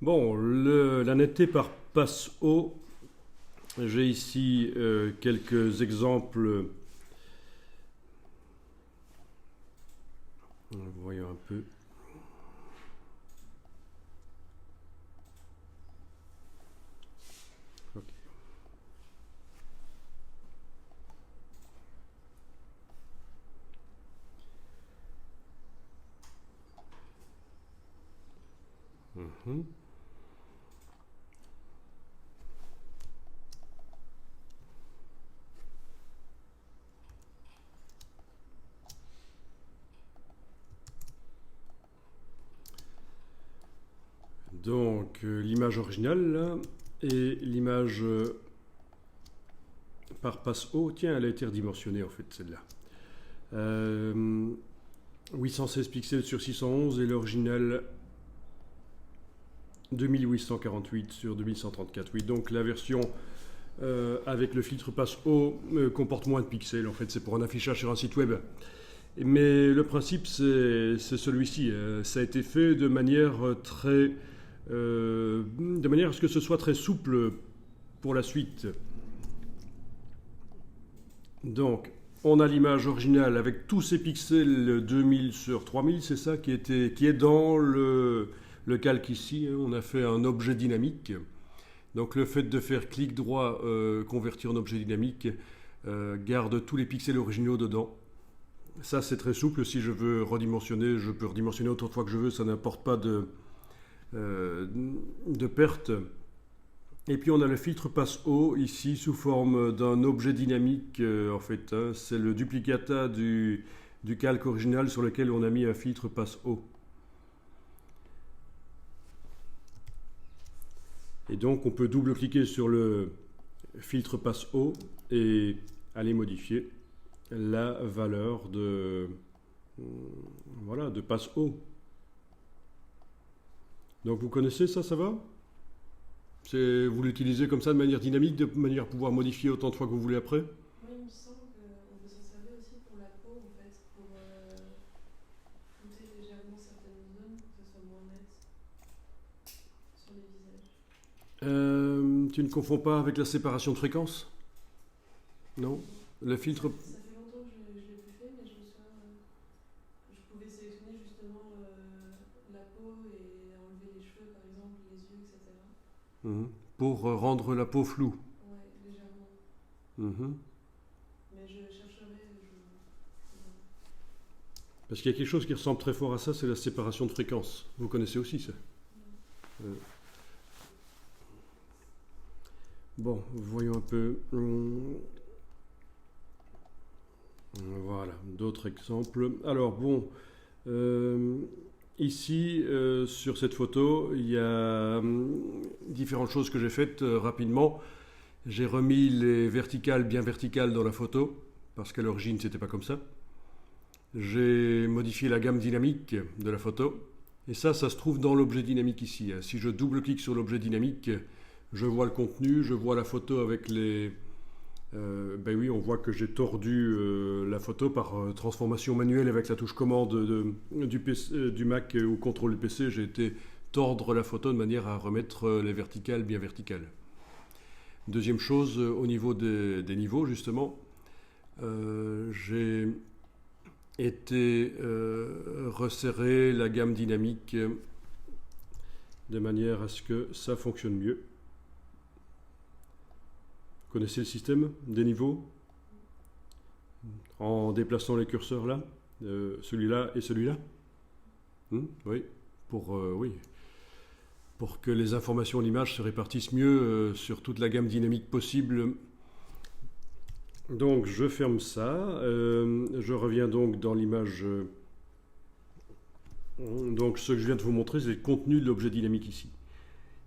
Bon, la netteté par passe haut, j'ai ici quelques exemples. Voyons un peu. Ok. Mhm. Donc, l'image originale, là, et l'image par passe haut, tiens, elle a été redimensionnée, en fait, celle-là. 816 pixels sur 611 et l'original 2848 sur 2134. Oui, donc la version avec le filtre passe haut comporte moins de pixels. En fait, c'est pour un affichage sur un site web. Mais le principe, c'est celui-ci. Ça a été fait de manière de manière à ce que ce soit très souple pour la suite. Donc, on a l'image originale avec tous ces pixels 2000 sur 3000, c'est ça qui est dans le calque ici. On a fait un objet dynamique. Donc le fait de faire clic droit, convertir en objet dynamique, garde tous les pixels originaux dedans. Ça c'est très souple, si je veux redimensionner, je peux redimensionner autant de fois que je veux, ça n'apporte pas de perte. Et puis on a le filtre passe haut ici sous forme d'un objet dynamique en fait. C'est le duplicata du calque original sur lequel on a mis un filtre passe haut. Et donc on peut double-cliquer sur le filtre passe haut et aller modifier la valeur de passe haut. Donc vous connaissez ça, ça va? Vous l'utilisez comme ça de manière dynamique, de manière à pouvoir modifier autant de fois que vous voulez après? Oui, il me semble qu'on peut s'en servir aussi pour la peau, en fait, pour flouter légèrement certaines zones pour que ce soit moins net sur les visages. Tu ne confonds pas avec la séparation de fréquence? Non? Le filtre... Ça fait longtemps que je ne l'ai plus fait, mais je me souviens que je pouvais sélectionner justement la peau et enlever les cheveux, par exemple, les yeux, etc. Pour rendre la peau floue. Ouais, légèrement. Mhm. Mais je chercherai. Parce qu'il y a quelque chose qui ressemble très fort à ça, c'est la séparation de fréquence. Vous connaissez aussi ça? Bon, voyons un peu. Voilà, d'autres exemples. Alors bon, ici sur cette photo, il y a différentes choses que j'ai faites rapidement. J'ai remis les verticales bien verticales dans la photo, parce qu'à l'origine c'était pas comme ça. J'ai modifié la gamme dynamique de la photo. Et ça se trouve dans l'objet dynamique ici. Si je double-clique sur l'objet dynamique, je vois le contenu, je vois la photo avec les... ben oui, on voit que j'ai tordu la photo par transformation manuelle avec la touche commande du Mac ou contrôle du PC. J'ai été tordre la photo de manière à remettre les verticales bien verticales. Deuxième chose, au niveau des niveaux, justement, j'ai été resserrer la gamme dynamique de manière à ce que ça fonctionne mieux. Vous connaissez le système des niveaux? En déplaçant les curseurs là, celui-là et celui-là. Oui, pour que les informations de l'image se répartissent mieux sur toute la gamme dynamique possible. Donc je ferme ça, je reviens donc dans l'image. Donc ce que je viens de vous montrer, c'est le contenu de l'objet dynamique ici.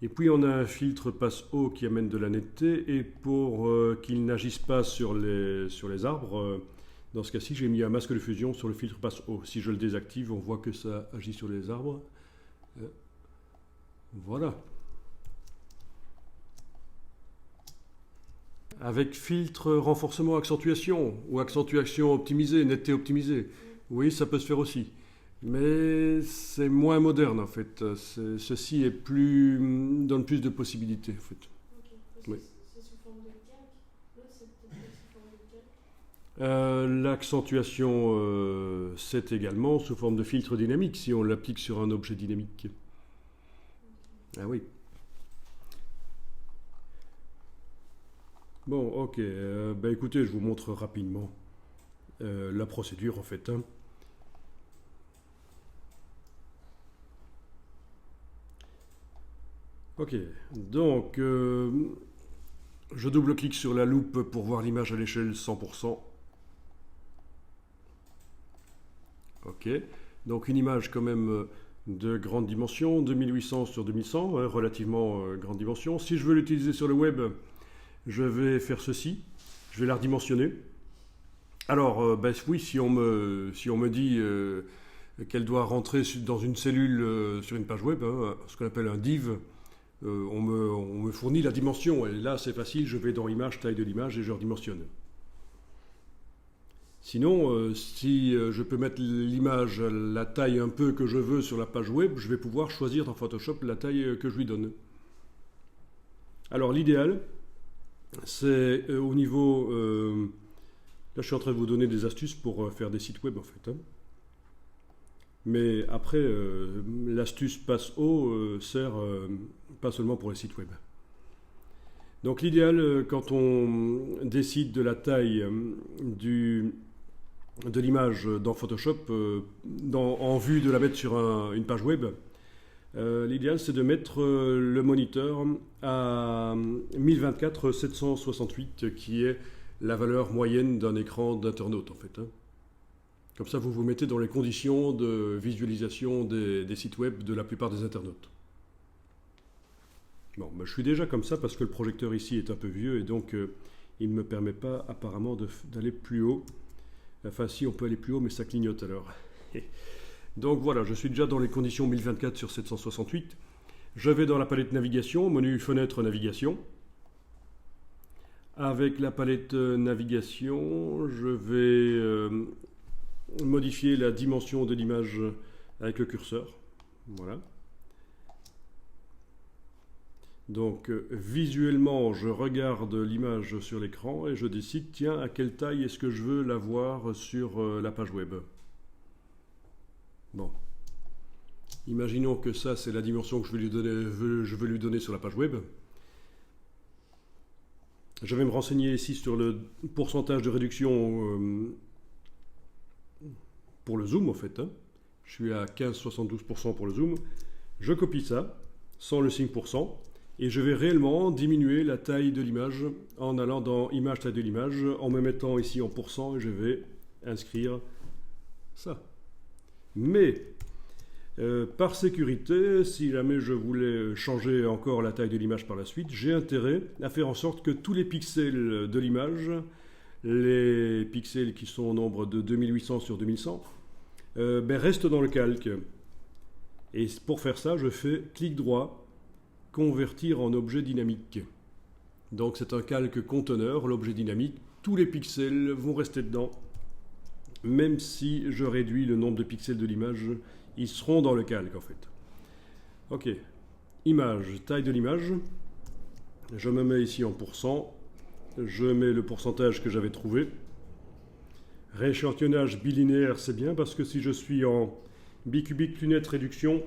Et puis on a un filtre passe haut qui amène de la netteté, et pour qu'il n'agisse pas sur les arbres, dans ce cas-ci j'ai mis un masque de fusion sur le filtre passe haut. Si je le désactive, on voit que ça agit sur les arbres. Voilà. Avec filtre renforcement accentuation ou accentuation optimisée, netteté optimisée. Oui, ça peut se faire aussi. Mais c'est moins moderne en fait. Ceci donne plus de possibilités en fait. Ok. Parce Oui. que c'est sous forme de calque. L'autre, c'est peut-être pas sous forme de calque. L'accentuation, c'est également sous forme de filtre dynamique si on l'applique sur un objet dynamique. Ah oui. Bon, ok. Ben écoutez, je vous montre rapidement la procédure en fait, hein. Ok. Donc, je double-clique sur la loupe pour voir l'image à l'échelle 100%. Ok. Donc une image quand même de grande dimension, 2800 sur 2100, hein, relativement grande dimension. Si je veux l'utiliser sur le web, je vais faire ceci. Je vais la redimensionner. Alors, ben oui, si on me dit qu'elle doit rentrer dans une cellule sur une page web, hein, ce qu'on appelle un div, on me fournit la dimension. Et là, c'est facile, je vais dans Image, taille de l'image et je redimensionne. Sinon, si je peux mettre l'image à la taille un peu que je veux sur la page web, je vais pouvoir choisir dans Photoshop la taille que je lui donne. Alors l'idéal, c'est au niveau... là, je suis en train de vous donner des astuces pour faire des sites web en fait, hein. Mais après, l'astuce passe haut sert pas seulement pour les sites web. Donc l'idéal, quand on décide de la taille de l'image dans Photoshop, en vue de la mettre sur une page web, l'idéal c'est de mettre le moniteur à 1024-768 qui est la valeur moyenne d'un écran d'internaute en fait, hein. Comme ça vous vous mettez dans les conditions de visualisation des sites web de la plupart des internautes. Bon, ben, je suis déjà comme ça parce que le projecteur ici est un peu vieux et donc il ne me permet pas apparemment d'aller plus haut. Enfin si, on peut aller plus haut mais ça clignote alors. Donc voilà, je suis déjà dans les conditions 1024 sur 768. Je vais dans la palette navigation, menu fenêtre navigation. Avec la palette navigation, je vais modifier la dimension de l'image avec le curseur. Voilà. Donc visuellement, je regarde l'image sur l'écran et je décide, tiens, à quelle taille est-ce que je veux la voir sur la page web. Bon. Imaginons que ça, c'est la dimension que je veux lui donner sur la page web. Je vais me renseigner ici sur le pourcentage de réduction pour le zoom en fait, hein. Je suis à 15-72% pour le zoom. Je copie ça, sans le signe %, et je vais réellement diminuer la taille de l'image en allant dans Image, taille de l'image, en me mettant ici en %, et je vais inscrire ça. Mais, par sécurité, si jamais je voulais changer encore la taille de l'image par la suite, j'ai intérêt à faire en sorte que tous les pixels de l'image, les pixels qui sont au nombre de 2800 sur 2100, restent dans le calque. Et pour faire ça, je fais clic droit, convertir en objet dynamique. Donc c'est un calque conteneur, l'objet dynamique, tous les pixels vont rester dedans. Même si je réduis le nombre de pixels de l'image, ils seront dans le calque en fait. Ok, image, taille de l'image, je me mets ici en %, je mets le pourcentage que j'avais trouvé. Rééchantillonnage bilinéaire, c'est bien parce que si je suis en bicubique lunette réduction,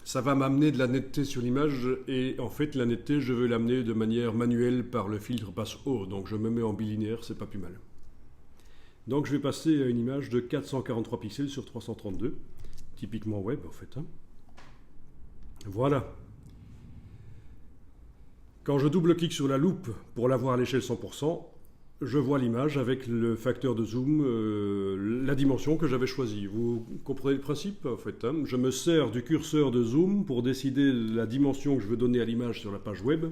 ça va m'amener de la netteté sur l'image et en fait la netteté je veux l'amener de manière manuelle par le filtre passe haut, donc je me mets en bilinéaire, c'est pas plus mal. Donc je vais passer à une image de 443 pixels sur 332, typiquement web en fait, hein. Voilà. Quand je double-clique sur la loupe pour la voir à l'échelle 100%, je vois l'image avec le facteur de zoom, la dimension que j'avais choisie. Vous comprenez le principe en fait, hein. Je me sers du curseur de zoom pour décider la dimension que je veux donner à l'image sur la page web.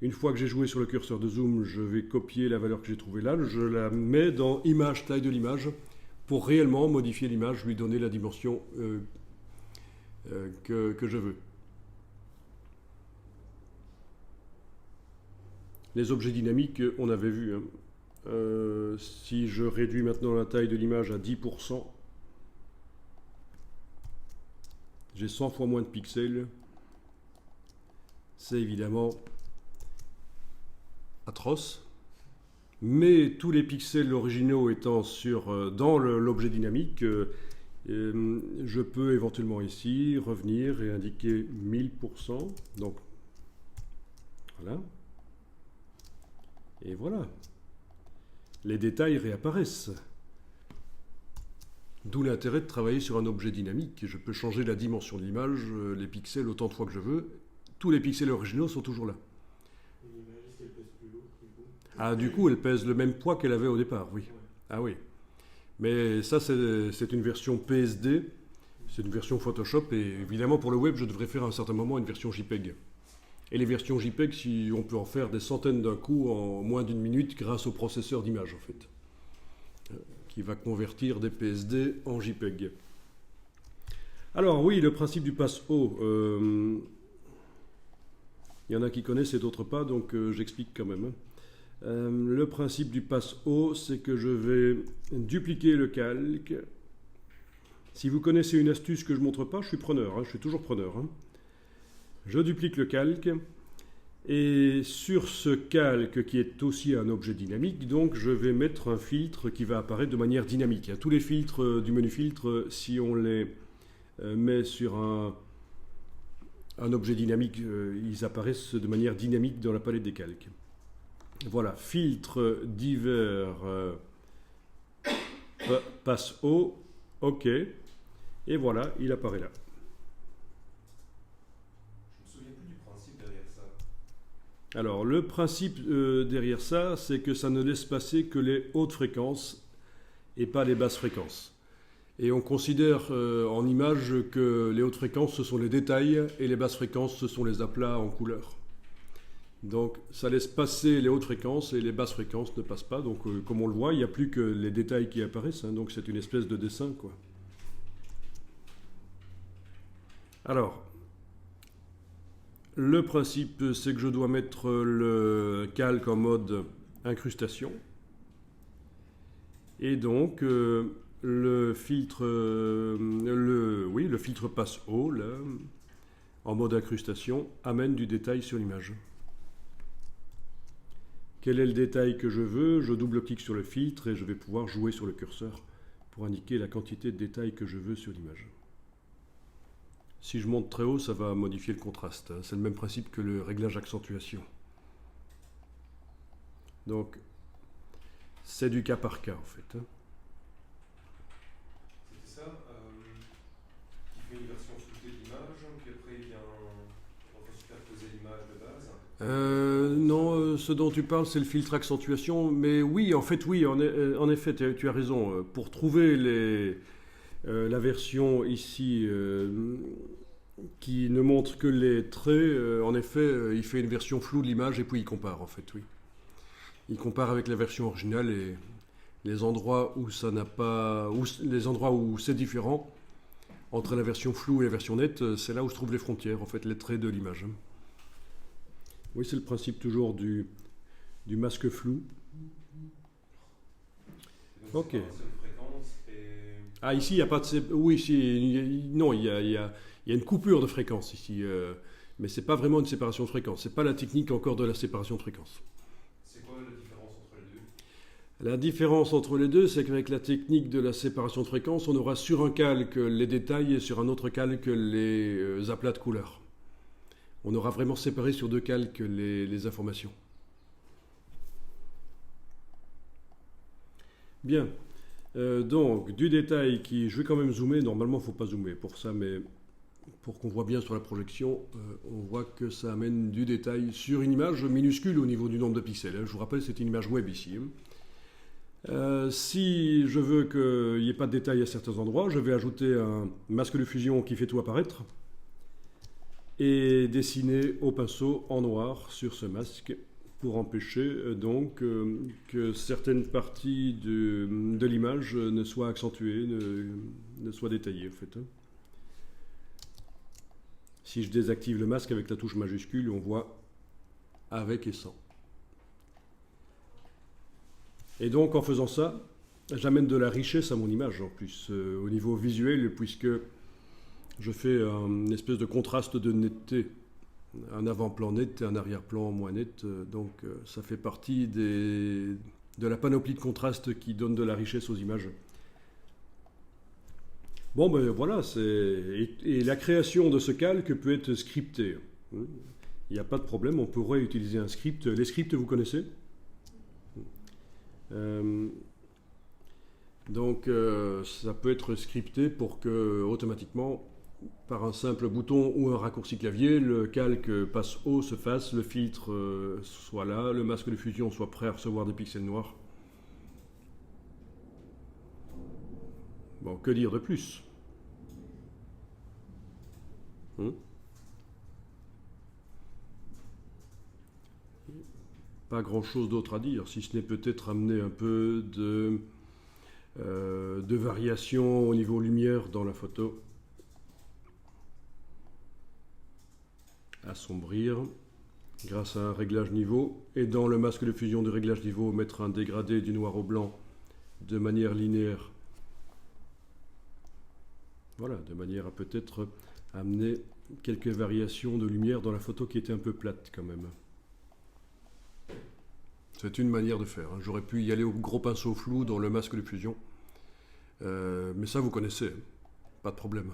Une fois que j'ai joué sur le curseur de zoom, je vais copier la valeur que j'ai trouvée là, je la mets dans Image, taille de l'image, pour réellement modifier l'image, lui donner la dimension que je veux. Les objets dynamiques, on avait vu, hein. Si je réduis maintenant la taille de l'image à 10%, j'ai 100 fois moins de pixels. C'est évidemment atroce. Mais tous les pixels originaux étant dans l'objet dynamique, je peux éventuellement ici revenir et indiquer 1000%. Donc voilà. Et voilà. Les détails réapparaissent. D'où l'intérêt de travailler sur un objet dynamique. Je peux changer la dimension de l'image, les pixels autant de fois que je veux. Tous les pixels originaux sont toujours là. L'image, est-ce qu'elle pèse plus lourd du coup? Ah, du coup, elle pèse le même poids qu'elle avait au départ, oui. Ouais. Ah oui. Mais ça, c'est une version PSD, c'est une version Photoshop, et évidemment, pour le web, je devrais faire à un certain moment une version JPEG. Et les versions JPEG, si on peut en faire des centaines d'un coup en moins d'une minute grâce au processeur d'image, en fait, qui va convertir des PSD en JPEG. Alors oui, le principe du pass haut, il y en a qui connaissent et d'autres pas, donc j'explique quand même. Le principe du pass haut, c'est que je vais dupliquer le calque. Si vous connaissez une astuce que je ne montre pas, je suis preneur, je suis toujours preneur. Je duplique le calque, et sur ce calque qui est aussi un objet dynamique, donc je vais mettre un filtre qui va apparaître de manière dynamique. Tous les filtres du menu filtre, si on les met sur un objet dynamique, ils apparaissent de manière dynamique dans la palette des calques. Voilà, filtre divers passe haut, OK, et voilà, il apparaît là. Je me souviens plus du principe derrière ça. Alors, le principe derrière ça, c'est que ça ne laisse passer que les hautes fréquences et pas les basses fréquences. Et on considère en image que les hautes fréquences, ce sont les détails, et les basses fréquences, ce sont les aplats en couleur. Donc, ça laisse passer les hautes fréquences et les basses fréquences ne passent pas. Donc, comme on le voit, il n'y a plus que les détails qui apparaissent. Donc, c'est une espèce de dessin, quoi. Alors, le principe, c'est que je dois mettre le calque en mode incrustation. Et donc, le filtre passe haut, là, en mode incrustation, amène du détail sur l'image. Quel est le détail que je veux? Je double-clique sur le filtre et je vais pouvoir jouer sur le curseur pour indiquer la quantité de détails que je veux sur l'image. Si je monte très haut, ça va modifier le contraste. C'est le même principe que le réglage accentuation. Donc, c'est du cas par cas, en fait. C'était ça qui fait une version floutée de l'image, puis après il vient superposer l'image de base. Non, ce dont tu parles, c'est le filtre accentuation. Mais oui, en fait, oui, en effet, tu as raison. Pour trouver la version ici qui ne montre que les traits, en effet, il fait une version floue de l'image et puis il compare, en fait, oui. Il compare avec la version originale et les endroits où ça n'a pas, les endroits où c'est différent entre la version floue et la version nette, c'est là où se trouvent les frontières, en fait, les traits de l'image. Oui, c'est le principe toujours du masque flou. Donc, ok. c'est une fréquence et... Ah, ici, il n'y a pas de... Oui, non, il y a une coupure de fréquence ici. Mais ce n'est pas vraiment une séparation de fréquence. Ce n'est pas la technique encore de la séparation de fréquence. C'est quoi la différence entre les deux? La différence entre les deux, c'est qu'avec la technique de la séparation de fréquence, on aura sur un calque les détails et sur un autre calque les aplats de couleurs. On aura vraiment séparé sur deux calques les informations. Bien. Donc, du détail qui... Je vais quand même zoomer. Normalement, il ne faut pas zoomer pour ça, mais pour qu'on voit bien sur la projection, on voit que ça amène du détail sur une image minuscule au niveau du nombre de pixels. Je vous rappelle, c'est une image web ici. Si je veux qu'il n'y ait pas de détails à certains endroits, je vais ajouter un masque de fusion qui fait tout apparaître et dessiner au pinceau en noir sur ce masque pour empêcher donc que certaines parties de l'image ne soient accentuées, ne soient détaillées en fait. Si je désactive le masque avec la touche majuscule, on voit avec et sans. Et donc en faisant ça, j'amène de la richesse à mon image en plus, au niveau visuel, puisque je fais une espèce de contraste de netteté. Un avant-plan net et un arrière-plan moins net. Donc ça fait partie de la panoplie de contrastes qui donne de la richesse aux images. Bon, ben voilà, et la création de ce calque peut être scriptée. Il n'y a pas de problème, on pourrait utiliser un script. Les scripts, vous connaissez ? Donc ça peut être scripté pour que automatiquement, par un simple bouton ou un raccourci clavier, le calque passe haut, se fasse, le filtre soit là, le masque de fusion soit prêt à recevoir des pixels noirs. Bon, que dire de plus ? Pas grand-chose d'autre à dire, si ce n'est peut-être amener un peu de variation au niveau lumière dans la photo. Assombrir grâce à un réglage niveau, et dans le masque de fusion de réglage niveau, mettre un dégradé du noir au blanc de manière linéaire. Voilà, de manière à peut-être amener quelques variations de lumière dans la photo qui était un peu plate quand même. C'est une manière de faire. J'aurais pu y aller au gros pinceau flou dans le masque de fusion. Mais ça, vous connaissez, pas de problème.